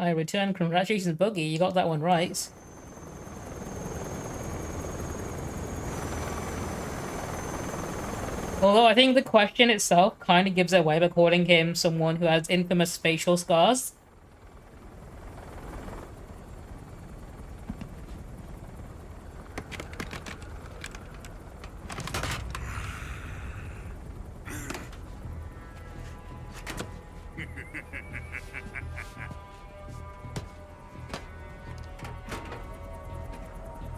I return. Congratulations, Boogie. You got that one right. Although I think the question itself kind of gives it away by calling him someone who has infamous facial scars.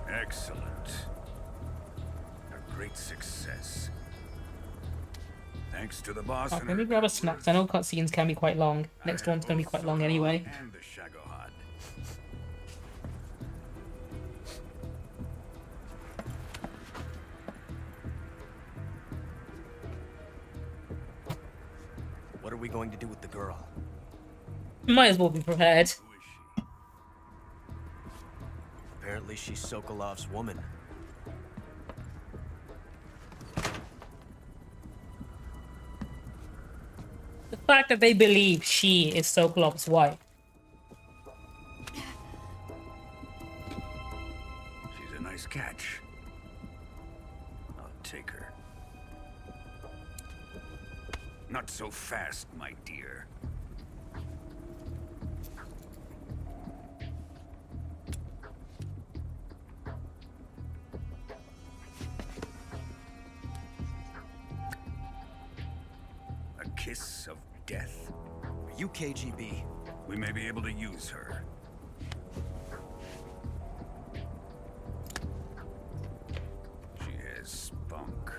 Excellent. A great success. Thanks to the boss. Oh, let me grab a snack. I know cutscenes can be quite long. Next one's gonna be quite long anyway. And the Shagohod. What are we going to do with the girl? Might as well be prepared. Who is she? Apparently she's Sokolov's woman. The fact that they believe she is Sokolov's wife. She's a nice catch. I'll take her. Not so fast, my dear. A kiss of death. Are you KGB? We may be able to use her. She has spunk.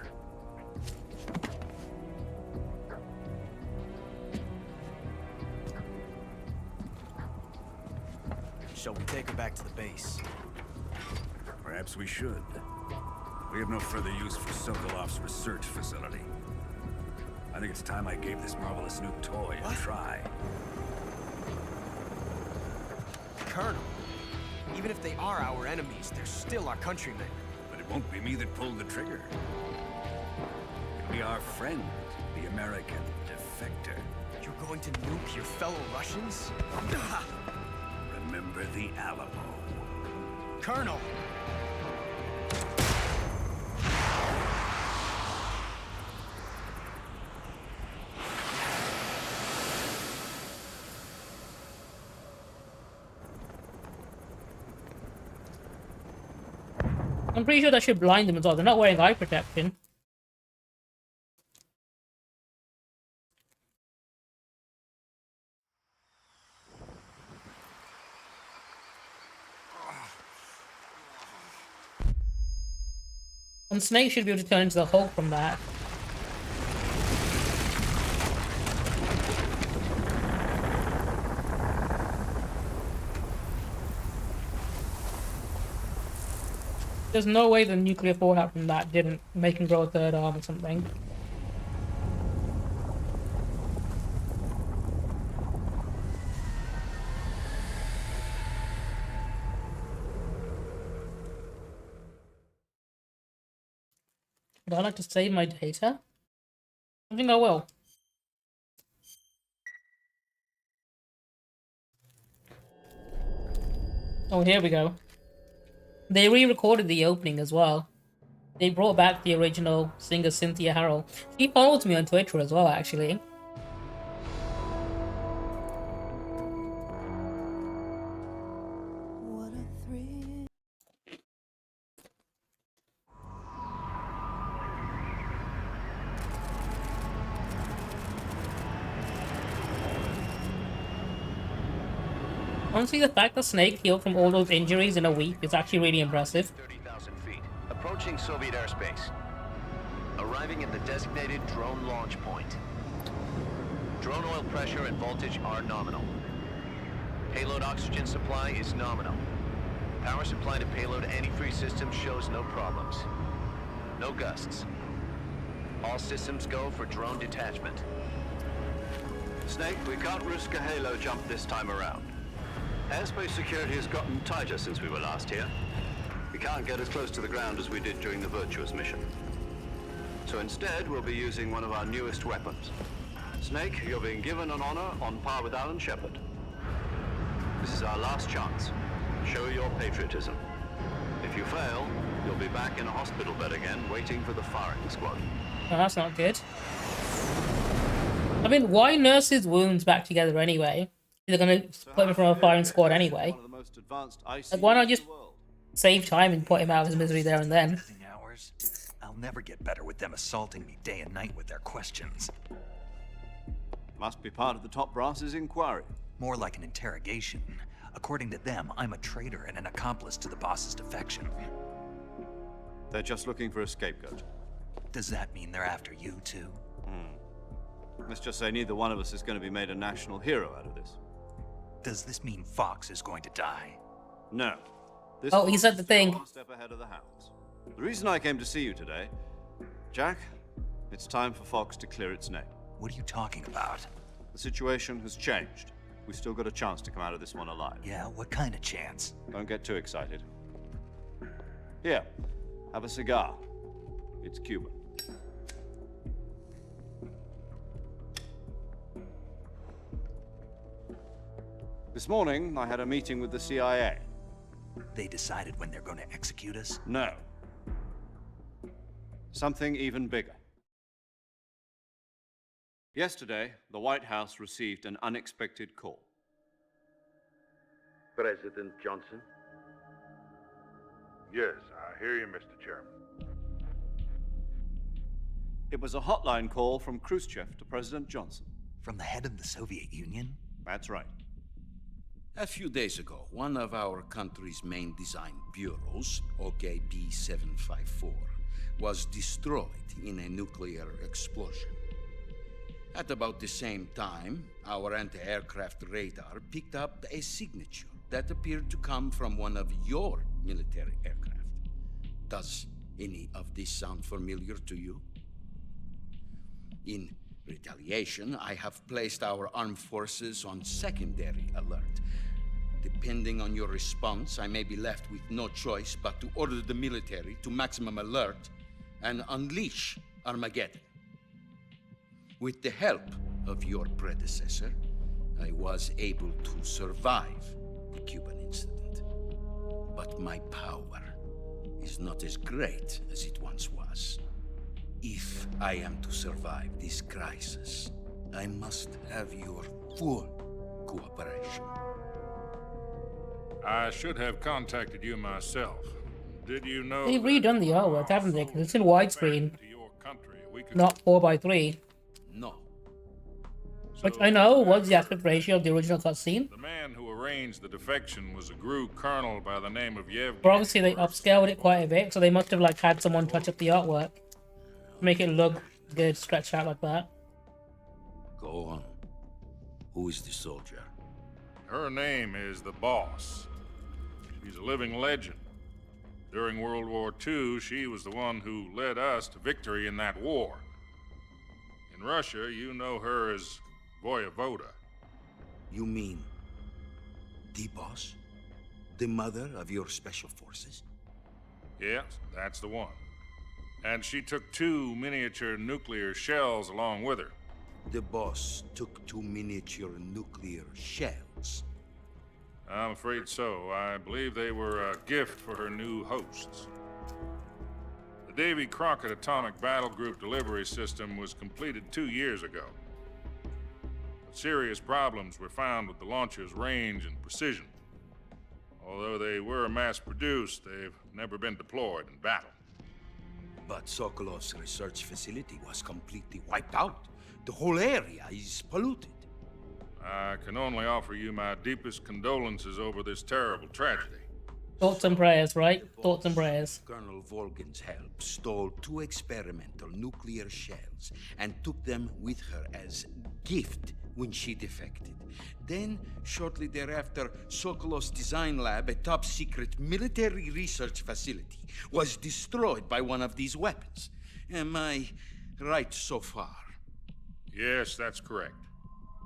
Shall we take her back to the base? Perhaps we should. We have no further use for Sokolov's research facility. I think it's time I gave this marvelous new toy a try. Colonel, even if they are our enemies, they're still our countrymen. But it won't be me that pulled the trigger. It'll be our friend, the American defector. You're going to nuke your fellow Russians? Remember the Alamo. Colonel! I'm pretty sure that should blind them as well. They're not wearing eye protection. And Snake should be able to turn into the Hulk from that. There's no way the nuclear fallout from that didn't make him grow a third arm or something. Would I like to save my data? I think I will. Oh, here we go. They re-recorded the opening as well. They brought back the original singer Cynthia Harrell. She follows me on Twitter as well, actually. What a thrill. Honestly, the fact that Snake healed from all those injuries in a week is actually really impressive. 30,000 feet. Approaching Soviet airspace. Arriving at the designated drone launch point. Drone oil pressure and voltage are nominal. Payload oxygen supply is nominal. Power supply to payload antifreeze system shows no problems. No gusts. All systems go for drone detachment. Snake, we can't risk a halo jump this time around. Airspace security has gotten tighter since we were last here. We can't get as close to the ground as we did during the Virtuous mission. So instead, we'll be using one of our newest weapons. Snake, you're being given an honor on par with Alan Shepard. This is our last chance. Show your patriotism. If you fail, you'll be back in a hospital bed again, waiting for the firing squad. Oh, that's not good. I mean, why nurse his wounds back together anyway? They're gonna put him in front of a firing squad anyway. Like, why not just save time and put him out of his misery there and then? Hours? I'll never get better with them assaulting me day and night with their questions. Must be part of the top brass's inquiry. More like an interrogation. According to them, I'm a traitor and an accomplice to the boss's defection. They're just looking for a scapegoat. Does that mean they're after you too? Let's just say neither one of us is going to be made a national hero out of this. Does this mean Fox is going to die? No. This Oh, he said the thing. one step ahead of the hounds. The reason I came to see you today, Jack, it's time for Fox to clear its name. What are you talking about? The situation has changed. We've still got a chance to come out of this one alive. Yeah, what kind of chance? Don't get too excited. Here, have a cigar. It's Cuban. This morning, I had a meeting with the CIA. They decided when they're going to execute us? No. Something even bigger. Yesterday, the White House received an unexpected call. President Johnson? Yes, I hear you, Mr. Chairman. It was a hotline call from Khrushchev to President Johnson. From the head of the Soviet Union? That's right. A few days ago, one of our country's main design bureaus, OKB 754, was destroyed in a nuclear explosion. At about the same time, our anti-aircraft radar picked up a signature that appeared to come from one of your military aircraft. Does any of this sound familiar to you? In retaliation, I have placed our armed forces on secondary alert. Depending on your response, I may be left with no choice but to order the military to maximum alert and unleash Armageddon. With the help of your predecessor, I was able to survive the Cuban incident. But my power is not as great as it once was. If I am to survive this crisis, I must have your full cooperation. I should have contacted you myself. Did you know They've redone the artwork, haven't they? Because it's in widescreen, to your country a week ago? not 4:3. No. Which I know was the aspect ratio of the original cutscene. The man who arranged the defection was a GRU colonel by the name of Yevgeny. But obviously they upscaled it quite a bit, so they must have like had someone touch up the artwork. Make it look good, stretched out like that. Go on. Who is the soldier? Her name is the Boss. She's a living legend. During World War II, she was the one who led us to victory in that war. In Russia, you know her as Voyevoda. You mean the boss? The mother of your special forces? Yes, that's the one. And she took 2 miniature nuclear shells along with her. The boss took 2 miniature nuclear shells. I'm afraid so. I believe they were a gift for her new hosts. The Davy Crockett Atomic Battle Group delivery system was completed 2 years ago. But serious problems were found with the launcher's range and precision. Although they were mass-produced, they've never been deployed in battle. But Sokolov's research facility was completely wiped out. The whole area is polluted. I can only offer you my deepest condolences over this terrible tragedy. Thoughts and prayers, right? Thoughts and prayers. Colonel Volgin's help stole 2 experimental nuclear shells and took them with her as gift when she defected. Then, shortly thereafter, Sokolov's design lab, a top-secret military research facility, was destroyed by one of these weapons. Am I right so far? Yes, that's correct.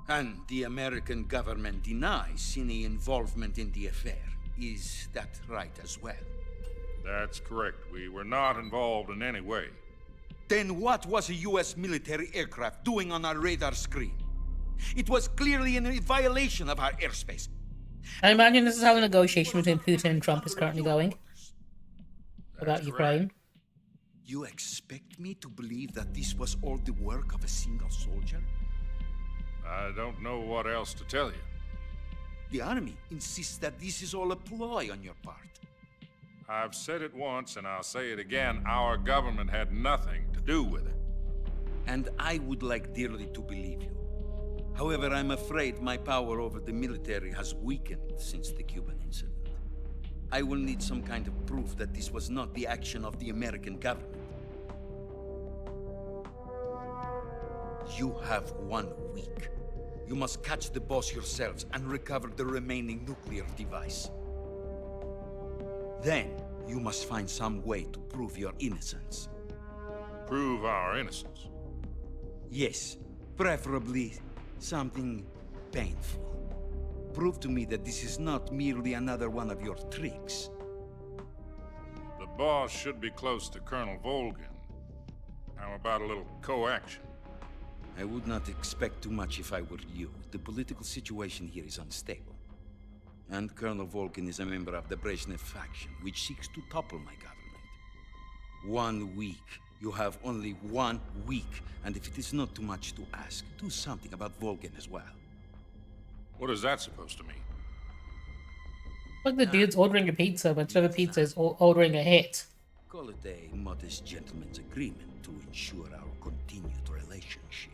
And the American government denies any involvement in the affair. Is that right as well? That's correct. We were not involved in any way. Then what was a U.S. military aircraft doing on our radar screen? It was clearly in a violation of our airspace. I imagine this is how the negotiation between Putin and Trump is currently going about That's Ukraine. correct. You expect me to believe that this was all the work of a single soldier? I don't know what else to tell you. The army insists that this is all a ploy on your part. I've said it once and I'll say it again. Our government had nothing to do with it. And I would like dearly to believe you. However, I'm afraid my power over the military has weakened since the Cuban incident. I will need some kind of proof that this was not the action of the American government. You have 1 week. You must catch the boss yourselves and recover the remaining nuclear device. Then, you must find some way to prove your innocence. Prove our innocence. Yes, preferably something painful. Prove to me that this is not merely another one of your tricks. The boss should be close to Colonel Volgin. How about a little co-action? I would not expect too much if I were you. The political situation here is unstable. And Colonel Volgin is a member of the Brezhnev faction, which seeks to topple my government. 1 week. You have only 1 week. And if it is not too much to ask, do something about Volgin as well. What is that supposed to mean? Like the dude's ordering a pizza, but instead of a pizza, is ordering a hit. Call it a modest gentleman's agreement to ensure our continued relationship.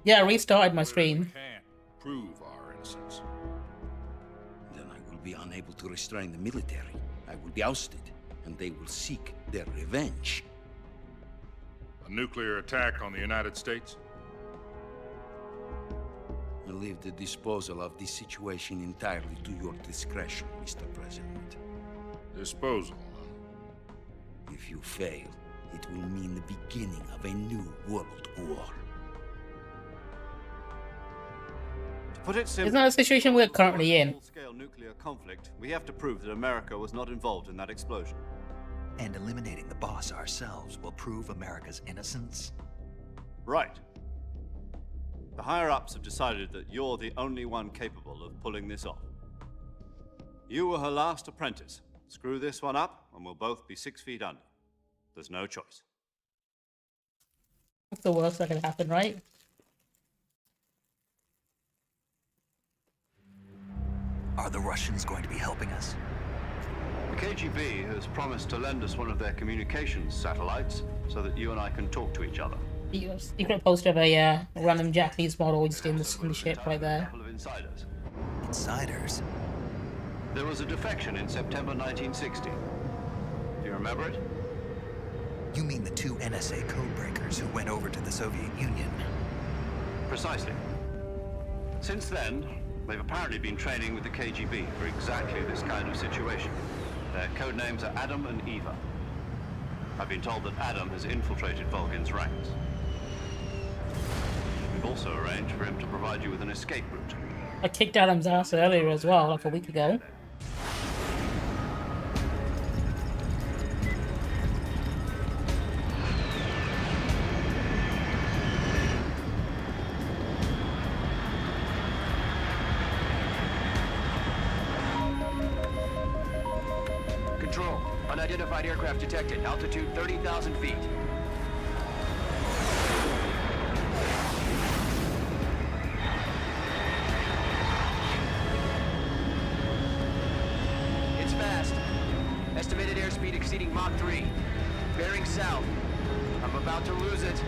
Yeah, I restarted my We stream. can't prove our innocence. Then I will be unable to restrain the military. I will be ousted, and they will seek their revenge. A nuclear attack on the United States? I leave the disposal of this situation entirely to your discretion, Mr. President. Disposal, huh? If you fail, it will mean the beginning of a new world war. To put it simply, Isn't that the situation we're currently in? full-scale nuclear conflict, we have to prove that America was not involved in that explosion. And eliminating the boss ourselves will prove America's innocence? Right. The higher-ups have decided that you're the only one capable of pulling this off. You were her last apprentice. Screw this one up, and we'll both be 6 feet under. There's no choice. That's the worst that could happen, right? Are the Russians going to be helping us? The KGB has promised to lend us one of their communications satellites so that you and I can talk to each other. The secret poster of a random Japanese model just in the ship right there. A couple of insiders. Insiders? There was a defection in September 1960. Do you remember it? You mean the 2 NSA codebreakers who went over to the Soviet Union? Precisely. Since then, they've apparently been training with the KGB for exactly this kind of situation. Their code names are Adam and Eva. I've been told that Adam has infiltrated Volgin's ranks. We've also arranged for him to provide you with an escape route. I kicked Adam's ass earlier as well, like a week ago. Control. Unidentified aircraft detected. Altitude 30,000 feet. It's fast. Estimated airspeed exceeding Mach 3. Bearing south. I'm about to lose it.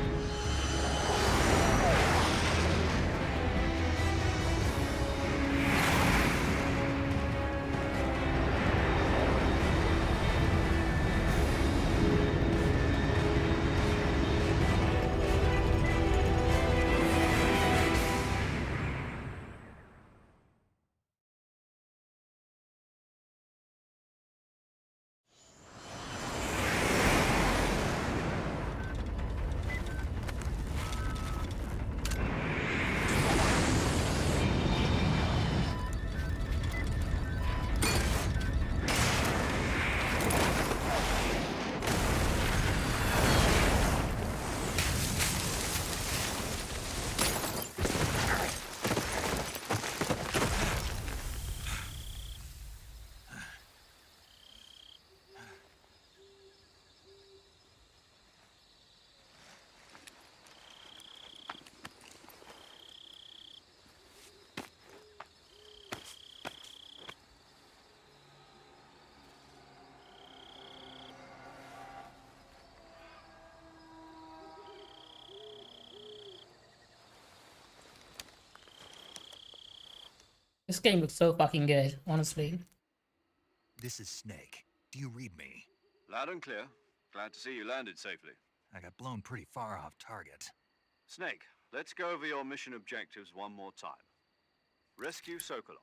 This game looks so fucking good, honestly. This is Snake. Do you read me? Loud and clear. Glad to see you landed safely. I got blown pretty far off target. Snake, let's go over your mission objectives one more time. Rescue Sokolov.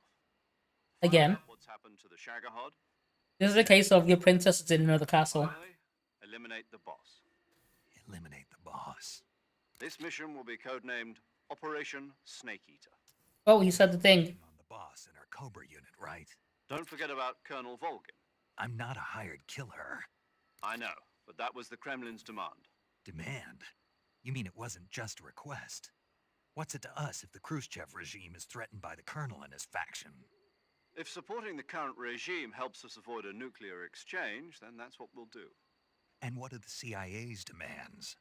Find Again. out what's happened to the Shagohod. This is a case of your princess is in another castle. Finally, eliminate the boss. Eliminate the boss. This mission will be codenamed Operation Snake Eater. Oh, he said the thing. On the boss in our Cobra unit, right? Don't forget about Colonel Volgin. I'm not a hired killer. I know, but that was the Kremlin's demand. Demand? You mean it wasn't just a request? What's it to us if the Khrushchev regime is threatened by the Colonel and his faction? If supporting the current regime helps us avoid a nuclear exchange, then that's what we'll do. And what are the CIA's demands?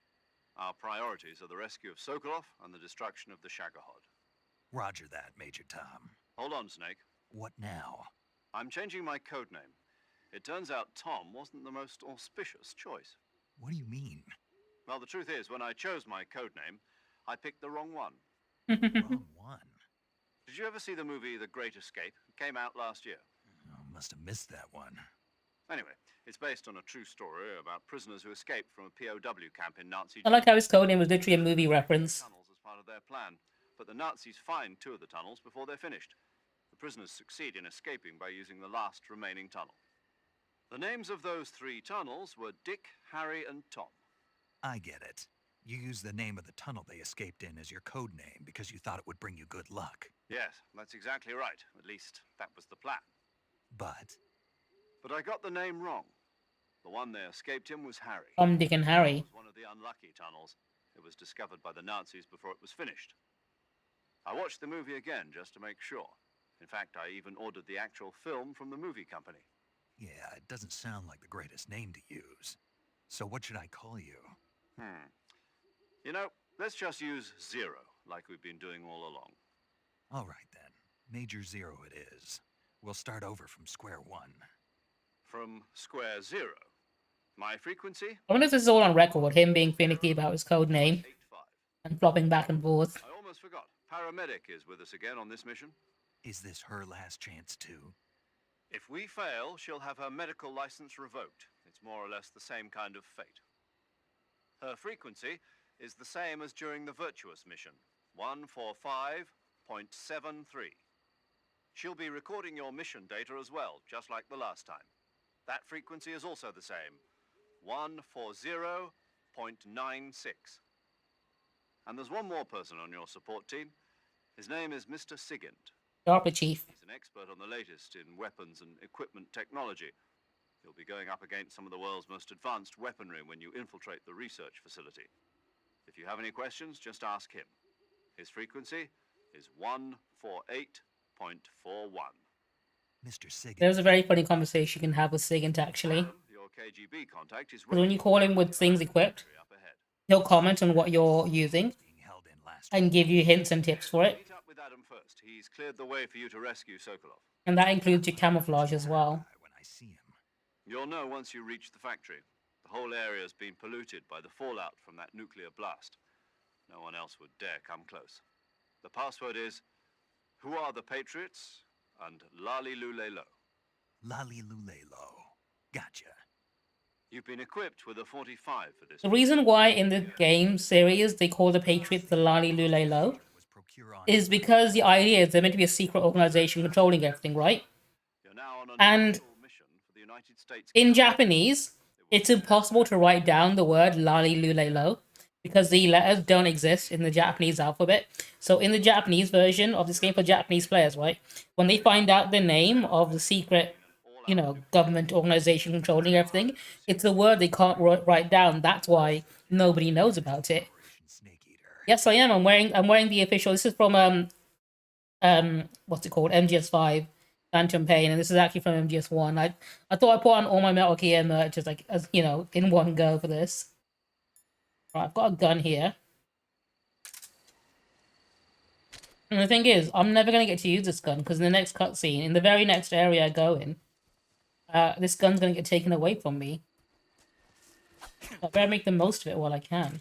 Our priorities are the rescue of Sokolov and the destruction of the Shagohod. Roger that, Major Tom. Hold on, Snake. What now? I'm changing my codename. It turns out Tom wasn't the most auspicious choice. What do you mean? Well, the truth is, when I chose my codename, I picked the wrong one. Wrong one. Did you ever see the movie The Great Escape? It came out last year. Oh, must have missed that one. Anyway, it's based on a true story about prisoners who escaped from a POW camp in Nazi I like how his codename was literally a movie reference. tunnels as part of their plan, but the Nazis find 2 of the tunnels before they're finished. The prisoners succeed in escaping by using the last remaining tunnel. The names of those 3 tunnels were Dick, Harry, and Tom. I get it. You used the name of the tunnel they escaped in as your code name because you thought it would bring you good luck. Yes, that's exactly right. At least, that was the plan. But But I got the name wrong. The one they escaped in was Harry. Tom, Dick, and Harry. It was one of the unlucky tunnels. It was discovered by the Nazis before it was finished. I watched the movie again just to make sure. In fact, I even ordered the actual film from the movie company. yeah, it doesn't sound like the greatest name to use. So what should I call you? You know, let's just use Zero, like we've been doing all along. All right then. Major Zero it is. We'll start over from square one. From square 0. My frequency? I wonder if this is all on record, him being finicky about his code name 85. and flopping back and forth. I almost forgot. Paramedic is with us again on this mission. Is this her last chance too? If we fail, she'll have her medical license revoked. It's more or less the same kind of fate. Her frequency is the same as during the Virtuous mission, 145.73. She'll be recording your mission data as well, just like the last time. That frequency is also the same, 140.96. And there's one more person on your support team. His name is Mr. Sigint. Sharper, Chief. He's an expert on the latest in weapons and equipment technology. You'll be going up against some of the world's most advanced weaponry when you infiltrate the research facility. If you have any questions, just ask him. His frequency is 148.41. Mr. Sigurd. There's a very funny conversation you can have with Sigint, actually. Your KGB contact is Because when you call him with things equipped, up ahead. he'll comment on what you're using Being held in last and give you hints and tips for it. Meet up with Adam first. He's cleared the way for you to rescue Sokolov. And that includes your camouflage as well. when I see him. You'll know once you reach the factory. The whole area's been polluted by the fallout from that nuclear blast. No one else would dare come close. The password is, "Who are the Patriots?" and Lali Lule Lo. Lali Lulelo. Gotcha. You've been equipped with a 45 for this. The reason why in the game series they call the Patriots the Lali Lule Lo Was procure on is because the idea is they're meant to be a secret organization controlling everything, right? You're now on an And official mission for the United States. in Japanese, it's impossible to write down the word Lali Lule Lo because the letters don't exist in the Japanese alphabet. So in the Japanese version of this game for Japanese players, right, when they find out the name of the secret, government organization controlling everything, it's a word they can't write down. That's why nobody knows about it. Snake Eater. Yes, I am. I'm wearing the official. This is from what's it called? MGS5 Phantom Pain, and this is actually from MGS1. I thought I put on all my Metal Gear merch as in one go for this. Right, I've got a gun here. And the thing is, I'm never going to get to use this gun because in the next cutscene, in the very next area I go in, this gun's going to get taken away from me. I better make the most of it while I can.